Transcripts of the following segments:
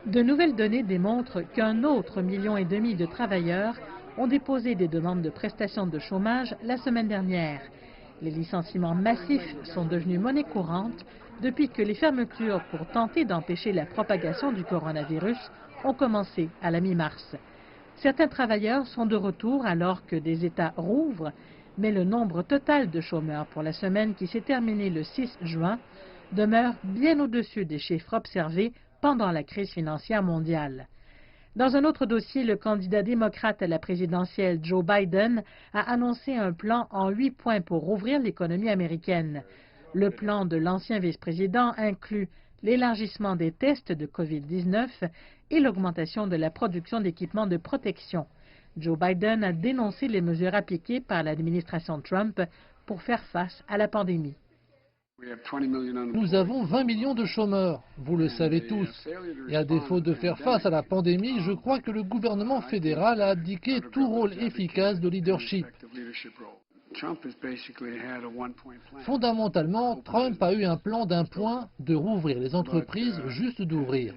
De nouvelles données démontrent qu'un autre 1,5 million de travailleurs ont déposé des demandes de prestations de chômage la semaine dernière. Les licenciements massifs sont devenus monnaie courante depuis que les fermetures pour tenter d'empêcher la propagation du coronavirus ont commencé à la mi-mars. Certains travailleurs sont de retour alors que des États rouvrent, mais le nombre total de chômeurs pour la semaine qui s'est terminée le 6 juin demeure bien au-dessus des chiffres observés pendant la crise financière mondiale. Dans un autre dossier, le candidat démocrate à la présidentielle Joe Biden a annoncé un plan en 8 points pour rouvrir l'économie américaine. Le plan de l'ancien vice-président inclut l'élargissement des tests de COVID-19 et l'augmentation de la production d'équipements de protection. Joe Biden a dénoncé les mesures appliquées par l'administration Trump pour faire face à la pandémie. Nous avons 20 millions de chômeurs, vous le savez tous. Et à défaut de faire face à la pandémie, je crois que le gouvernement fédéral a abdiqué tout rôle efficace de leadership. Fondamentalement, Trump a eu un plan d'un point de rouvrir les entreprises, juste d'ouvrir.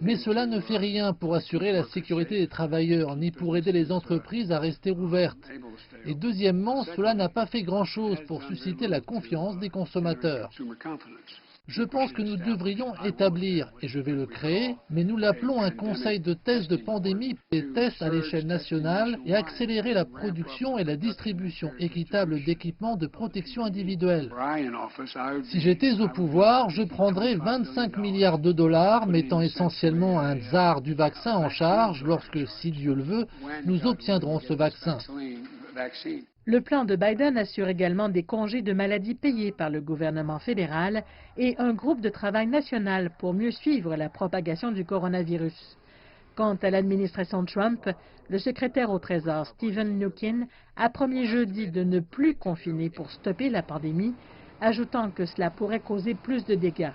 Mais cela ne fait rien pour assurer la sécurité des travailleurs, ni pour aider les entreprises à rester ouvertes. Et deuxièmement, cela n'a pas fait grand-chose pour susciter la confiance des consommateurs. Je pense que nous devrions établir, et je vais le créer, mais nous l'appelons un conseil de tests de pandémie, des tests à l'échelle nationale, et accélérer la production et la distribution équitable d'équipements de protection individuelle. Si j'étais au pouvoir, je prendrais 25 milliards de dollars, mettant essentiellement un tsar du vaccin en charge lorsque, si Dieu le veut, nous obtiendrons ce vaccin. Le plan de Biden assure également des congés de maladie payés par le gouvernement fédéral et un groupe de travail national pour mieux suivre la propagation du coronavirus. Quant à l'administration Trump, le secrétaire au Trésor Steven Mnuchin a promis jeudi de ne plus confiner pour stopper la pandémie, ajoutant que cela pourrait causer plus de dégâts.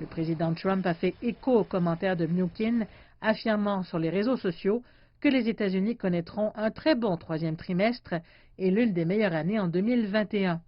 Le président Trump a fait écho aux commentaires de Mnuchin, affirmant sur les réseaux sociaux que les États-Unis connaîtront un très bon troisième trimestre et l'une des meilleures années en 2021.